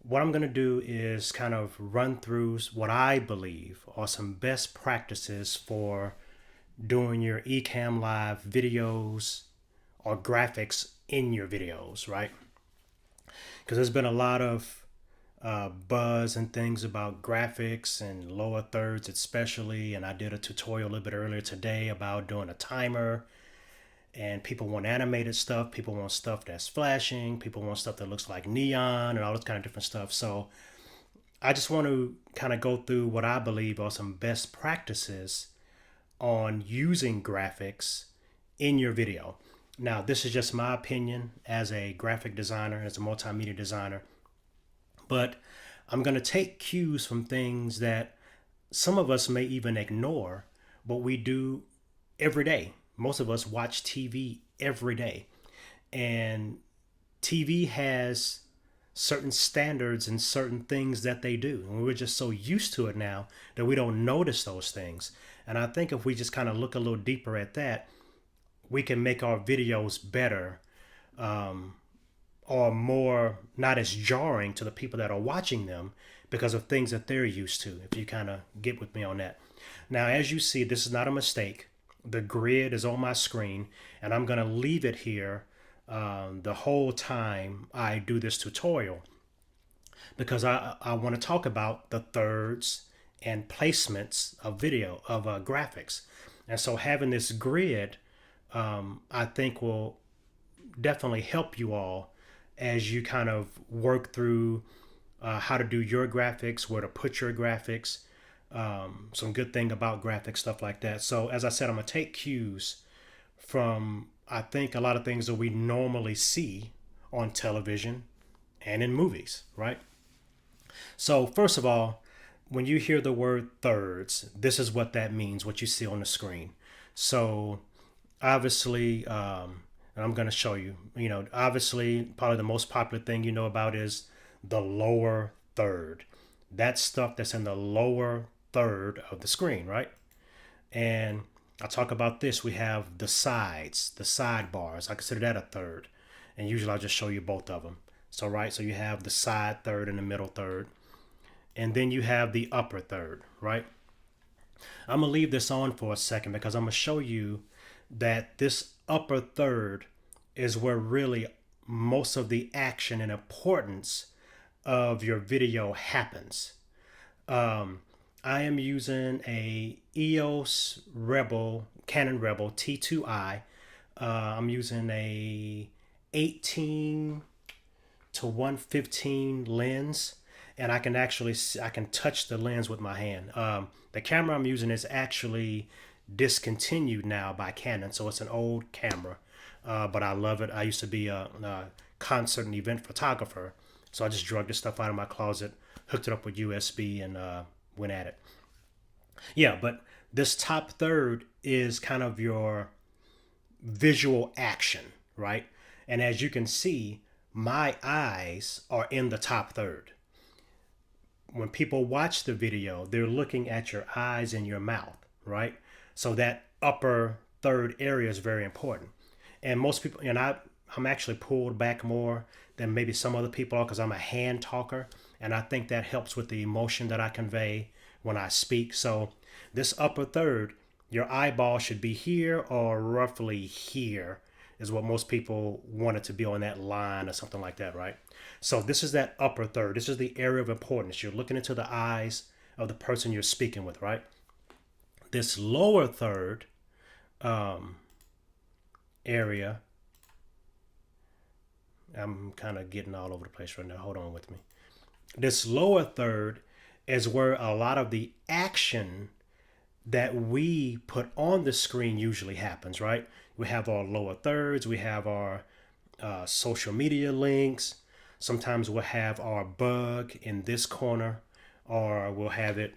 What I'm going to do is kind of run through what I believe are some best practices for doing your Ecamm Live videos or graphics in your videos, right? Because there's been a lot of buzz and things about graphics and lower thirds, especially. And I did a tutorial a little bit earlier today about doing a timer. And people want animated stuff. People want stuff that's flashing. People want stuff that looks like neon and all this kind of different stuff. So I just want to kind of go through what I believe are some best practices on using graphics in your video. Now, this is just my opinion as a graphic designer, as a multimedia designer, but I'm going to take cues from things that some of us may even ignore, but we do every day. Most of us watch TV every day, and TV has certain standards and certain things that they do. And we're just so used to it now that we don't notice those things. And I think if we just kind of look a little deeper at that, we can make our videos better, or more not as jarring to the people that are watching them because of things that they're used to, if you kind of get with me on that. Now, as you see, this is not a mistake. The grid is on my screen, and I'm going to leave it here the whole time I do this tutorial because I want to talk about the thirds and placements of video, of graphics. And so having this grid, I think will definitely help you all as you kind of work through how to do your graphics, where to put your graphics, some good thing about graphics, stuff like that. So as I said, I'm gonna take cues from I think a lot of things that we normally see on television and in movies, right? So first of all, when you hear the word thirds, this is what that means, what you see on the screen. So obviously, and I'm going to show you, obviously, probably the most popular thing you know about is the lower third. That's stuff that's in the lower third of the screen, right? And I'll talk about this. We have the sides, the sidebars. I consider that a third. And usually I'll just show you both of them. So, right, so you have the side third and the middle third. And then you have the upper third, right? I'm going to leave this on for a second because I'm going to show you that this upper third is where really most of the action and importance of your video happens. I am using a EOS Rebel, Canon Rebel T2i. I'm using a 18 to 115 lens, and I can actually I can touch the lens with my hand. The camera I'm using is actually discontinued now by Canon, so it's an old camera, but I love it. I used to be a concert and event photographer, so I just drug this stuff out of my closet, hooked it up with USB, and went at it. Yeah, but this top third is kind of your visual action, right? And as you can see, my eyes are in the top third. When people watch the video, they're looking at your eyes and your mouth, right? So that upper third area is very important. And most people, and I'm actually pulled back more than maybe some other people are because I'm a hand talker. And I think that helps with the emotion that I convey when I speak. So this upper third, your eyeball should be here or roughly here is what most people want it to be, on that line or something like that, right? So this is that upper third. This is the area of importance. You're looking into the eyes of the person you're speaking with, right? This lower third area, I'm kind of getting all over the place right now. Hold on with me. This lower third is where a lot of the action that we put on the screen usually happens, right? We have our lower thirds, we have our social media links. Sometimes we'll have our bug in this corner, or we'll have it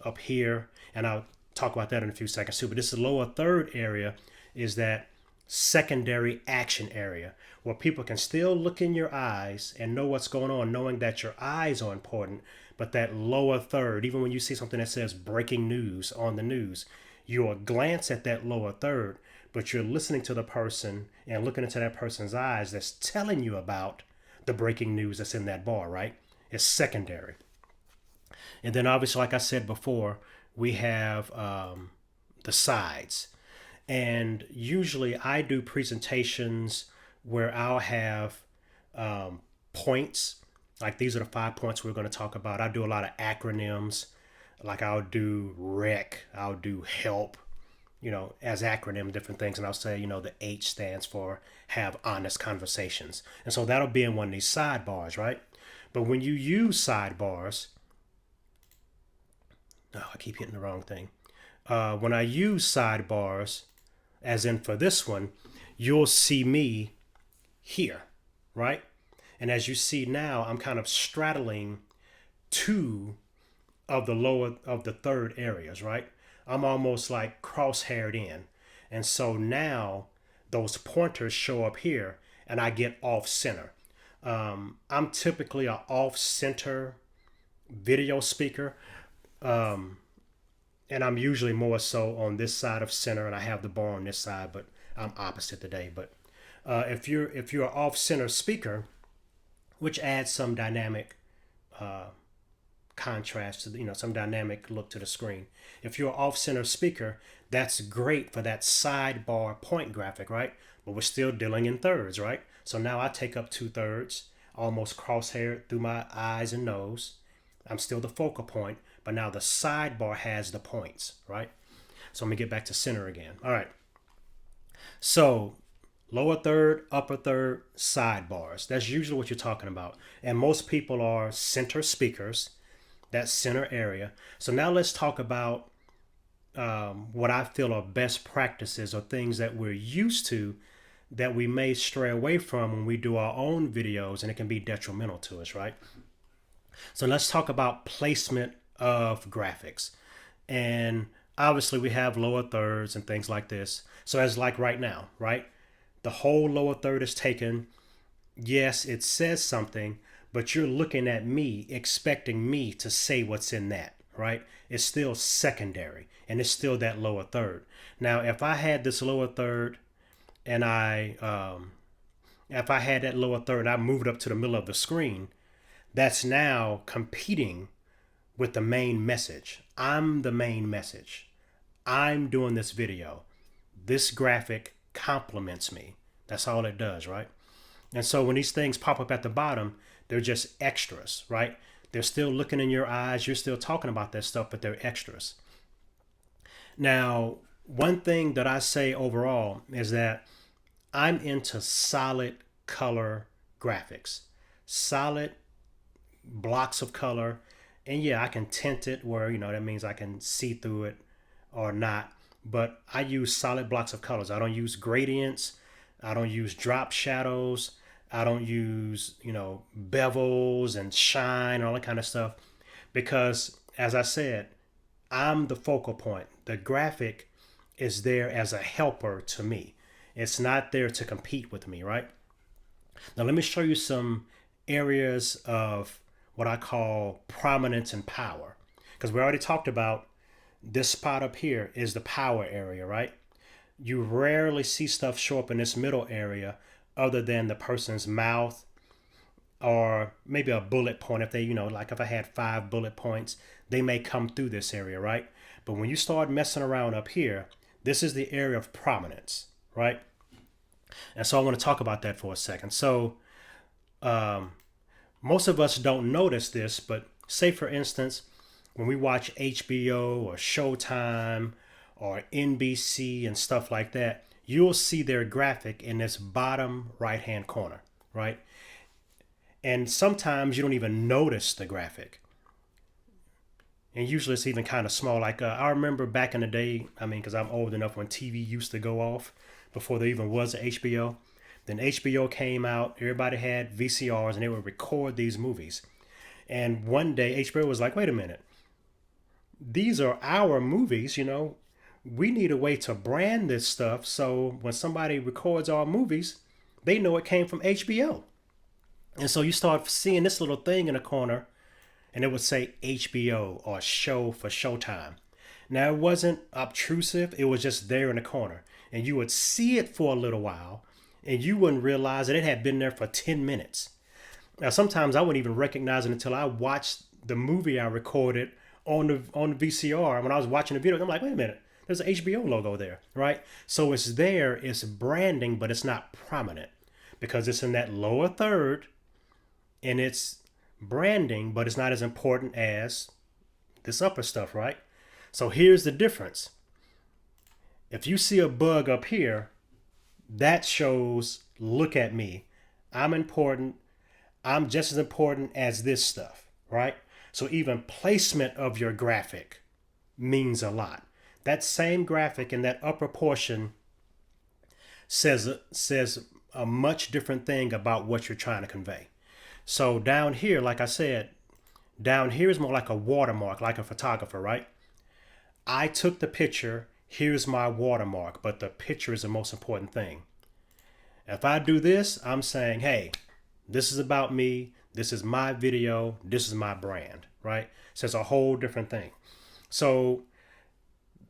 up here. And I'll talk about that in a few seconds too. But this lower third area is that secondary action area where people can still look in your eyes and know what's going on, knowing that your eyes are important, but that lower third, even when you see something that says breaking news on the news, you'll glance at that lower third, but you're listening to the person and looking into that person's eyes that's telling you about the breaking news that's in that bar, right? is secondary. And then obviously, like I said before, we have the sides. And usually I do presentations where I'll have points. Like these are the 5 points we're going to talk about. I do a lot of acronyms. Like I'll do REC, I'll do HELP, as acronym, different things. And I'll say, the H stands for have honest conversations. And so that'll be in one of these sidebars, right? But when you use sidebars, I keep hitting the wrong thing. When I use sidebars, as in for this one, you'll see me here, right? And as you see now, I'm kind of straddling two of the third areas, right? I'm almost like cross-haired in. And so now those pointers show up here and I get off center. I'm typically an off center video speaker. And I'm usually more so on this side of center, and I have the bar on this side, but I'm opposite today. But if you're an off center speaker, which adds some dynamic contrast to some dynamic look to the screen. If you're an off center speaker, that's great for that sidebar point graphic, right? But we're still dealing in thirds, right? So now I take up 2/3, almost crosshair through my eyes and nose. I'm still the focal point, but now the sidebar has the points, right? So let me get back to center again. All right. So lower third, upper third, sidebars. That's usually what you're talking about. And most people are center speakers, that center area. So now let's talk about what I feel are best practices or things that we're used to that we may stray away from when we do our own videos, and it can be detrimental to us, right? So let's talk about placement of graphics. And obviously we have lower thirds and things like this. So as like right now, right? The whole lower third is taken. Yes, it says something, but you're looking at me, expecting me to say what's in that, right? It's still secondary, and it's still that lower third. Now, if I had this lower third and if I had that lower third, I moved up to the middle of the screen, that's now competing with the main message. I'm the main message. I'm doing this video. This graphic complements me. That's all it does, right? And so when these things pop up at the bottom, they're just extras, right? They're still looking in your eyes. You're still talking about that stuff, but they're extras. Now, one thing that I say overall is that I'm into solid color graphics, solid blocks of color. And yeah, I can tint it where, that means I can see through it or not. But I use solid blocks of colors. I don't use gradients. I don't use drop shadows. I don't use, bevels and shine and all that kind of stuff. Because, as I said, I'm the focal point. The graphic is there as a helper to me. It's not there to compete with me, right? Now, let me show you some areas of what I call prominence and power. Because we already talked about this spot up here is the power area, right? You rarely see stuff show up in this middle area other than the person's mouth or maybe a bullet point. If they, like if I had 5 bullet points, they may come through this area, right? But when you start messing around up here, this is the area of prominence, right? And so I want to talk about that for a second. So most of us don't notice this, but say for instance, when we watch HBO or Showtime or NBC and stuff like that, you'll see their graphic in this bottom right-hand corner, right? And sometimes you don't even notice the graphic. And usually it's even kind of small. Like I remember back in the day, because I'm old enough when TV used to go off before there even was an HBO. Then HBO came out, everybody had VCRs, and they would record these movies. And one day HBO was like, wait a minute. These are our movies, we need a way to brand this stuff so when somebody records our movies, they know it came from HBO. And so you start seeing this little thing in the corner, and it would say HBO or show for Showtime. Now, it wasn't obtrusive. It was just there in the corner. And you would see it for a little while, and you wouldn't realize that it had been there for 10 minutes. Now, sometimes I wouldn't even recognize it until I watched the movie I recorded on the VCR. When I was watching the video, I'm like, wait a minute, there's an HBO logo there, right? So it's there, it's branding, but it's not prominent because it's in that lower third and it's branding, but it's not as important as this upper stuff, right? So here's the difference. If you see a bug up here, that shows, look at me. I'm important. I'm just as important as this stuff, right? So even placement of your graphic means a lot. That same graphic in that upper portion says a much different thing about what you're trying to convey. So down here, like I said, down here is more like a watermark, like a photographer, right? I took the picture, here's my watermark, but the picture is the most important thing. If I do this, I'm saying, hey, this is about me, this is my video, this is my brand, right? So it's a whole different thing. So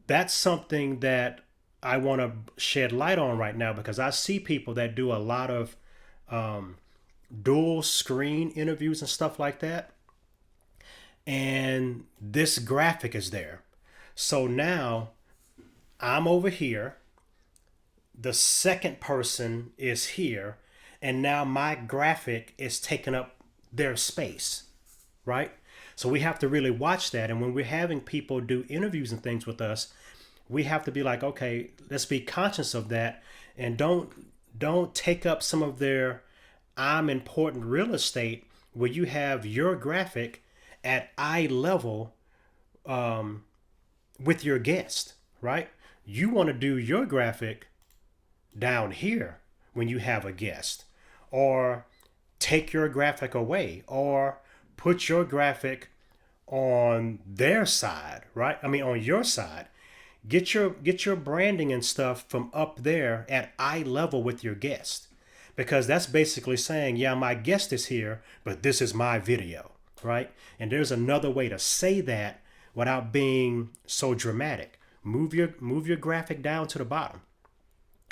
that's something that I want to shed light on right now because I see people that do a lot of dual screen interviews and stuff like that. And this graphic is there. So now I'm over here. The second person is here. And now my graphic is taking up their space, right? So we have to really watch that. And when we're having people do interviews and things with us, we have to be like, okay, let's be conscious of that. And don't take up some of their I'm important real estate where you have your graphic at eye level with your guest, right? You want to do your graphic down here when you have a guest, or take your graphic away, or put your graphic on their side, right? I mean, on your side. Get your branding and stuff from up there at eye level with your guest, because that's basically saying, yeah, my guest is here, but this is my video, right? And there's another way to say that without being so dramatic. Move your graphic down to the bottom,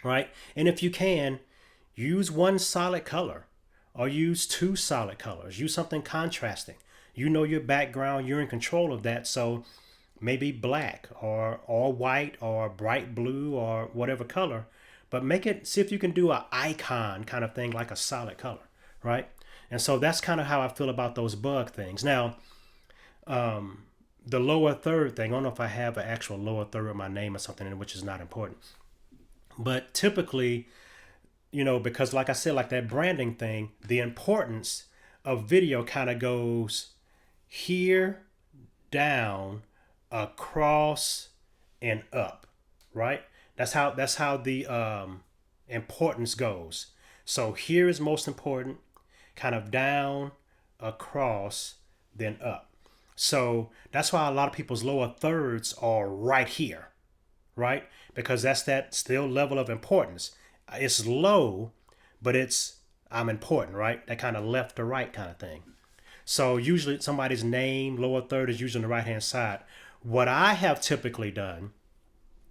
right? And if you can, use one solid color or use two solid colors. Use something contrasting. You know your background, you're in control of that. So maybe black or white or bright blue or whatever color, but see if you can do an icon kind of thing, like a solid color, right? And so that's kind of how I feel about those bug things. Now, the lower third thing, I don't know if I have an actual lower third with my name or something, which is not important. But typically, because like I said, like that branding thing, the importance of video kind of goes here, down, across, and up, right? That's how the importance goes. So here is most important, kind of down, across, then up. So that's why a lot of people's lower thirds are right here, right? Because that's that still level of importance. It's low, but I'm important, right? That kind of left to right kind of thing. So usually somebody's name, lower third, is usually on the right-hand side. What I have typically done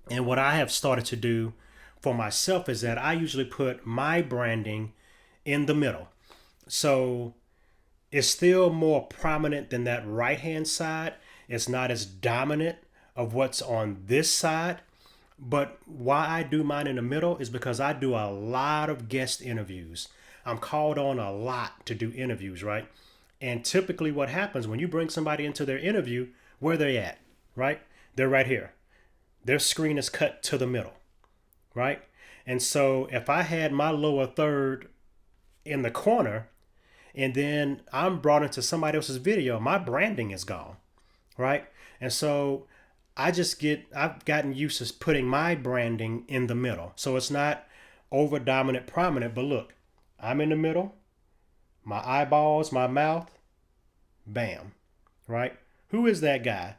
and what I have started to do for myself is that I usually put my branding in the middle. So it's still more prominent than that right-hand side. It's not as dominant of what's on this side. But why I do mine in the middle is because I do a lot of guest interviews. I'm called on a lot to do interviews, right? And typically what happens when you bring somebody into their interview, where they at, right? They're right here. Their screen is cut to the middle, right? And so if I had my lower third in the corner and then I'm brought into somebody else's video, my branding is gone, right? And so I've gotten used to putting my branding in the middle. So it's not over dominant, prominent, but look, I'm in the middle, my eyeballs, my mouth, bam, right? Who is that guy?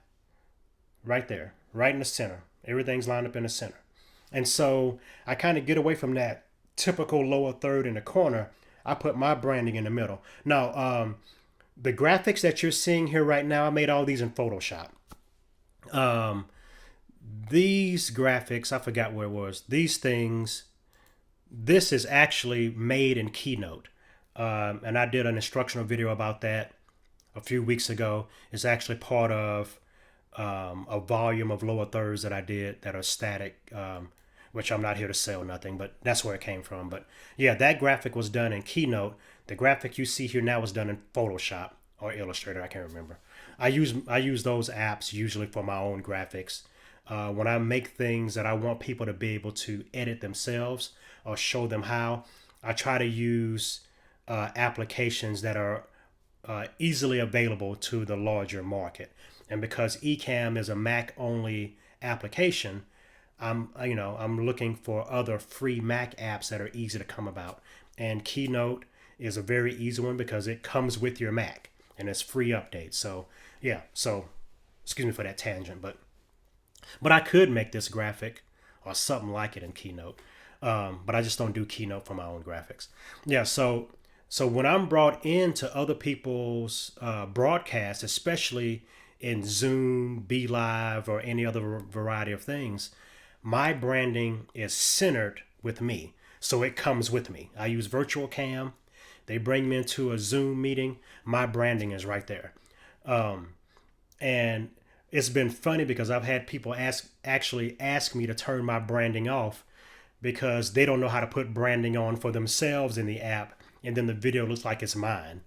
Right there, right in the center. Everything's lined up in the center. And so I kind of get away from that typical lower third in the corner. I put my branding in the middle. Now, the graphics that you're seeing here right now, I made all these in Photoshop. These graphics, I forgot where it was. These things, this is actually made in Keynote. And I did an instructional video about that a few weeks ago. It's actually part of a volume of lower thirds that I did that are static, which I'm not here to sell nothing, but that's where it came from. But yeah, that graphic was done in Keynote. The graphic you see here now was done in Photoshop or Illustrator. I can't remember. I use those apps usually for my own graphics. When I make things that I want people to be able to edit themselves or show them how, I try to use applications that are easily available to the larger market. And because Ecamm is a Mac only application, I'm looking for other free Mac apps that are easy to come about. And Keynote is a very easy one because it comes with your Mac and it's free updates. So yeah, so excuse me for that tangent, but I could make this graphic or something like it in Keynote. But I just don't do Keynote for my own graphics. Yeah, so when I'm brought into other people's broadcasts, especially in Zoom, Be Live, or any other variety of things, my branding is centered with me. So it comes with me. I use Virtual Cam. They bring me into a Zoom meeting. My branding is right there. And it's been funny because I've had people actually ask me to turn my branding off because they don't know how to put branding on for themselves in the app, and then the video looks like it's mine.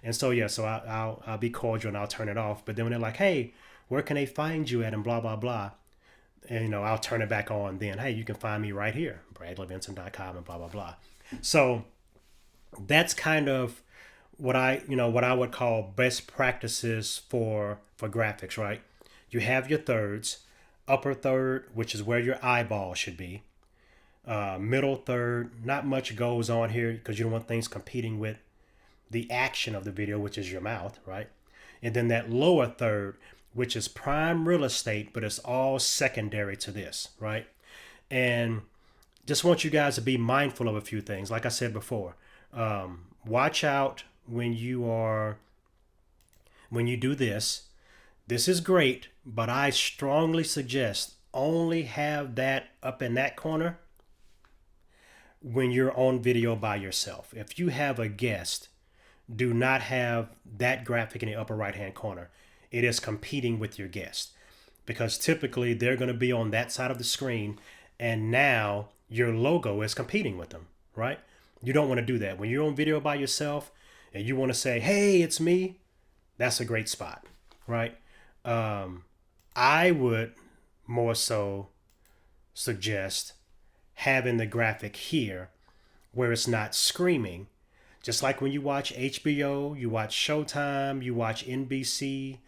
And so yeah, so I'll be cordial and I'll turn it off. But then when they're like, hey, where can they find you at, and blah blah blah, and I'll turn it back on. Then hey, you can find me right here, bradleybenson.com, and blah blah blah. So that's kind of what I would call best practices for graphics, right? You have your thirds, upper third, which is where your eyeball should be. Middle third, not much goes on here because you don't want things competing with the action of the video, which is your mouth, right? And then that lower third, which is prime real estate, but it's all secondary to this, right? And just want you guys to be mindful of a few things. Like I said before, watch out when you do this. This is great, but I strongly suggest only have that up in that corner when you're on video by yourself. If you have a guest, do not have that graphic in the upper right hand corner. It is competing with your guest because typically they're going to be on that side of the screen, and now your logo is competing with them, right? You don't want to do that. When you're on video by yourself and you want to say, hey, it's me, that's a great spot, right? I would more so suggest having the graphic here where it's not screaming. Just like when you watch HBO, you watch Showtime, you watch NBC,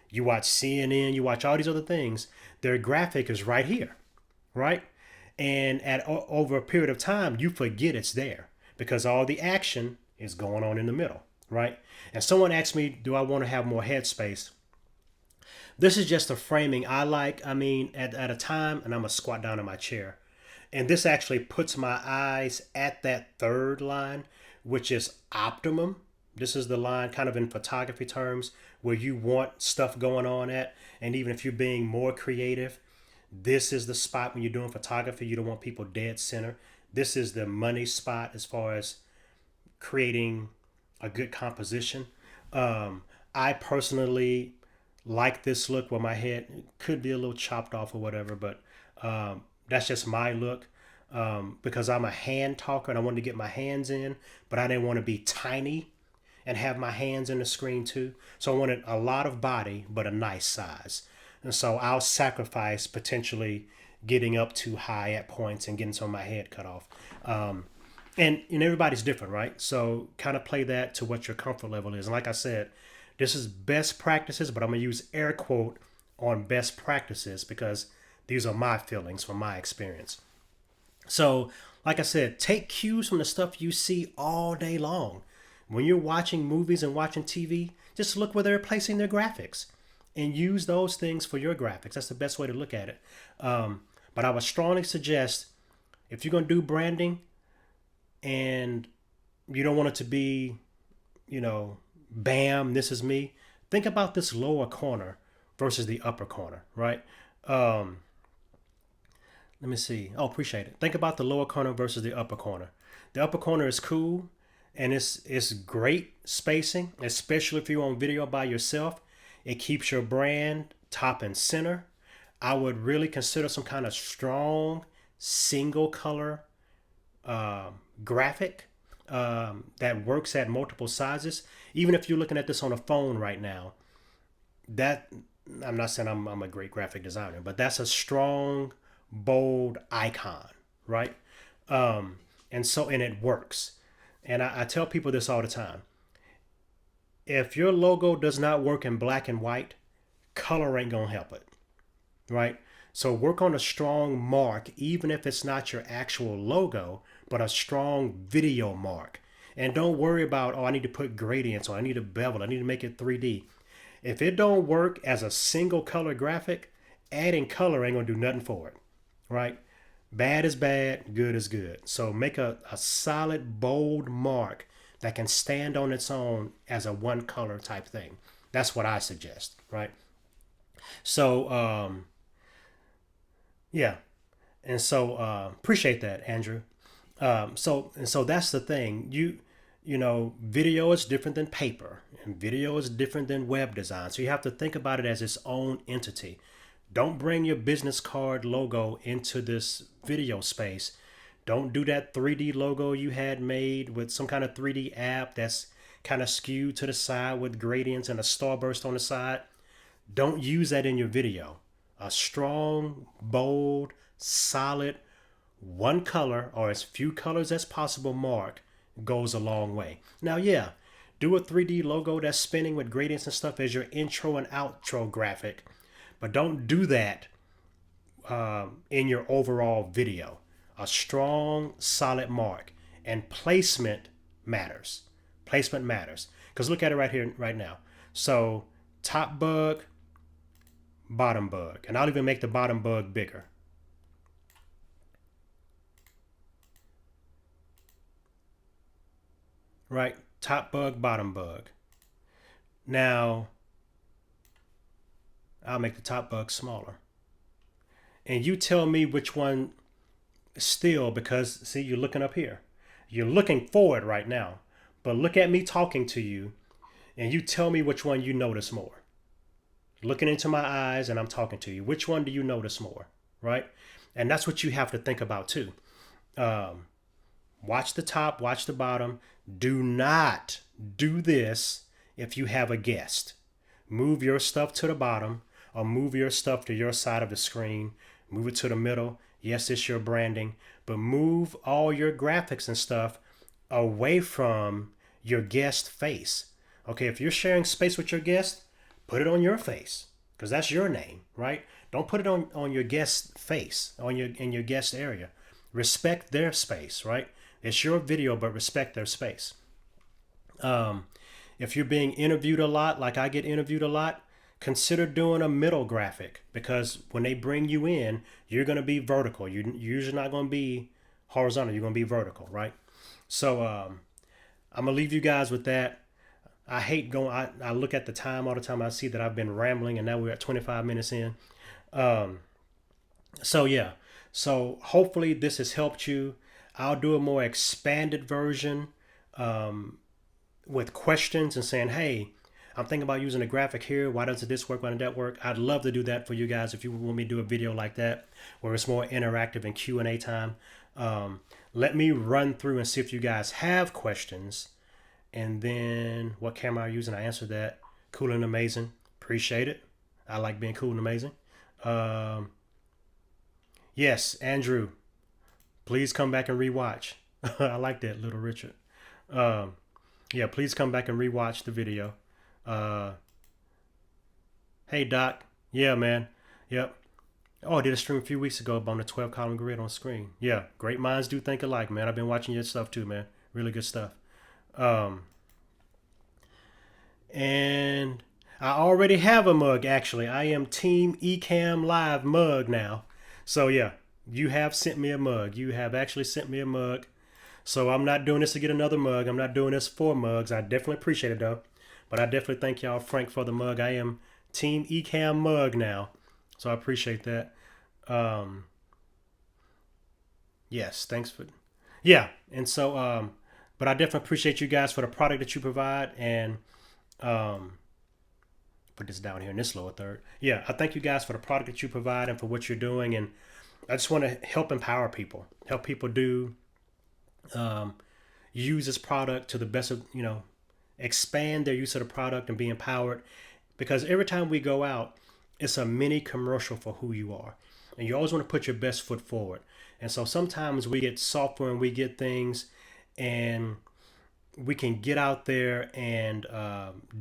you watch CNN, you watch all these other things, their graphic is right here, right? And over a period of time, you forget it's there because all the action is going on in the middle, right? And someone asked me, do I want to have more headspace? This is just a framing I like. I mean, at a time, and I'm going to squat down in my chair. And this actually puts my eyes at that third line, which is optimum. This is the line kind of in photography terms where you want stuff going on at. And even if you're being more creative, this is the spot when you're doing photography. You don't want people dead center. This is the money spot as far as creating a good composition. I personally like this look where my head could be a little chopped off or whatever, but that's just my look because I'm a hand talker and I wanted to get my hands in, but I didn't want to be tiny and have my hands in the screen too. So I wanted a lot of body, but a nice size. And so I'll sacrifice potentially getting up too high at points and getting some of my head cut off. And everybody's different, right? So kind of play that to what your comfort level is. And like I said, this is best practices, but I'm going to use air quote on best practices because these are my feelings from my experience. So, like I said, take cues from the stuff you see all day long. When you're watching movies and watching TV, just look where they're placing their graphics and use those things for your graphics. That's the best way to look at it. But I would strongly suggest if you're going to do branding and you don't want it to be, bam, this is me. Think about this lower corner versus the upper corner, right? Let me see. Oh, appreciate it. Think about the lower corner versus the upper corner. The upper corner is cool. and it's great spacing, especially if you're on video by yourself. It keeps your brand top and center. I would really consider some kind of strong single color graphic that works at multiple sizes. Even if you're looking at this on a phone right now, that I'm not saying I'm a great graphic designer, but that's a strong, bold icon, right? And it works. And I tell people this all the time. If your logo does not work in black and white, color ain't gonna help it, right? So work on a strong mark, even if it's not your actual logo, but a strong video mark. And don't worry about, oh, I need to put gradients or I need to bevel, I need to make it 3D. If it don't work as a single color graphic, adding color ain't gonna do nothing for it, right? Bad is bad, good is good. So make a solid, bold mark that can stand on its own as a one color type thing. That's what I suggest, right? So, yeah. And so, appreciate that, Andrew. So that's the thing. Video is different than paper, and video is different than web design. So you have to think about it as its own entity. Don't bring your business card logo into this video space. Don't do that 3D logo you had made with some kind of 3D app that's kind of skewed to the side with gradients and a starburst on the side. Don't use that in your video. A strong, bold, solid, one color or as few colors as possible mark goes a long way. Now, yeah, do a 3D logo that's spinning with gradients and stuff as your intro and outro graphic, but don't do that in your overall video. A strong, solid mark, and placement matters. Placement matters. Because look at it right here, right now. So top bug, bottom bug. And I'll even make the bottom bug bigger. Right? Top bug, bottom bug. Now, I'll make the top bug smaller. And you tell me which one still, because see, you're looking up here. You're looking forward right now. But look at me talking to you, and you tell me which one you notice more. Looking into my eyes and I'm talking to you. Which one do you notice more, right? And that's what you have to think about too. Watch the top, watch the bottom. Do not do this if you have a guest. Move your stuff to the bottom or move your stuff to your side of the screen. Move it to the middle. Yes, it's your branding, but move all your graphics and stuff away from your guest face. Okay, if you're sharing space with your guest, put it on your face because that's your name, right? Don't put it on your guest face, in your guest area. Respect their space, right? It's your video, but respect their space. If you're being interviewed a lot, like I get interviewed a lot, consider doing a middle graphic because when they bring you in, you're going to be vertical. You're usually not going to be horizontal. You're going to be vertical, right? So I'm going to leave you guys with that. I hate going, I look at the time all the time. I see that I've been rambling and now we're at 25 minutes in. So yeah, so hopefully this has helped you. I'll do a more expanded version with questions and saying, hey, I'm thinking about using a graphic here. Why doesn't this work? Why doesn't that work? I'd love to do that for you guys if you want me to do a video like that where it's more interactive and Q&A time. Let me run through and see if you guys have questions. And then what camera are you using? I answered that. Cool and amazing. Appreciate it. I like being cool and amazing. Yes, Andrew, please come back and rewatch. I like that, Little Richard. Yeah, please come back and rewatch the video. Hey, Doc. Yeah, man. Yep. Oh, I did a stream a few weeks ago on the 12 column grid on screen. Yeah, great minds do think alike, man. I've been watching your stuff too, man. Really good stuff. And I already have a mug, actually. I am Team Ecamm Live mug now. So yeah, you have sent me a mug. You have actually sent me a mug. So I'm not doing this to get another mug. I'm not doing this for mugs. I definitely appreciate it though. But I definitely thank y'all, Frank, for the mug. I am Team Ecamm mug now. So I appreciate that. Yes, thanks for... Yeah, and so... But I definitely appreciate you guys for the product that you provide, and put this down here in this lower third. Yeah, I thank you guys for the product that you provide and for what you're doing, and I just want to help empower people, help people do use this product to the best of, expand their use of the product and be empowered. Because every time we go out, it's a mini commercial for who you are, and you always want to put your best foot forward. And so sometimes we get software and we get things, and we can get out there and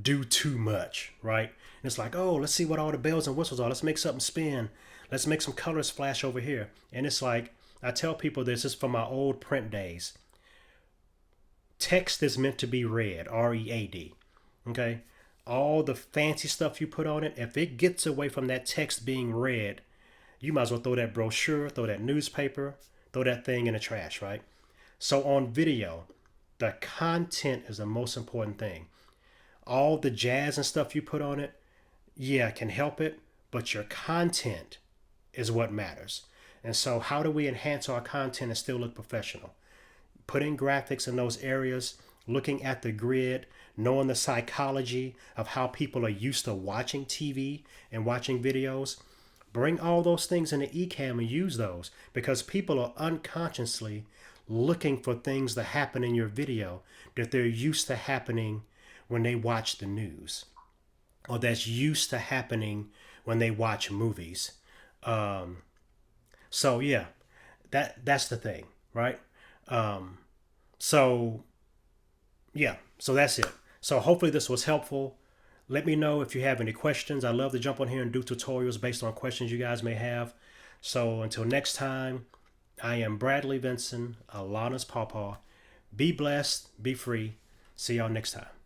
do too much, right? And it's like, oh, let's see what all the bells and whistles are. Let's make something spin. Let's make some colors flash over here. And it's like, I tell people this is from my old print days. Text is meant to be read, R-E-A-D. Okay? All the fancy stuff you put on it, if it gets away from that text being read, you might as well throw that brochure, throw that newspaper, throw that thing in the trash, right? So on video, the content is the most important thing. All the jazz and stuff you put on it, yeah, can help it, but your content is what matters. And so how do we enhance our content and still look professional? Putting graphics in those areas, looking at the grid, knowing the psychology of how people are used to watching TV and watching videos. Bring all those things into Ecamm and use those, because people are unconsciously looking for things that happen in your video that they're used to happening when they watch the news, or that's used to happening when they watch movies. So yeah, that's the thing, right? So yeah, so that's it. So hopefully this was helpful. Let me know if you have any questions. I love to jump on here and do tutorials based on questions you guys may have. So until next time, I am Bradley Vinson, Alana's Pawpaw. Be blessed, be free. See y'all next time.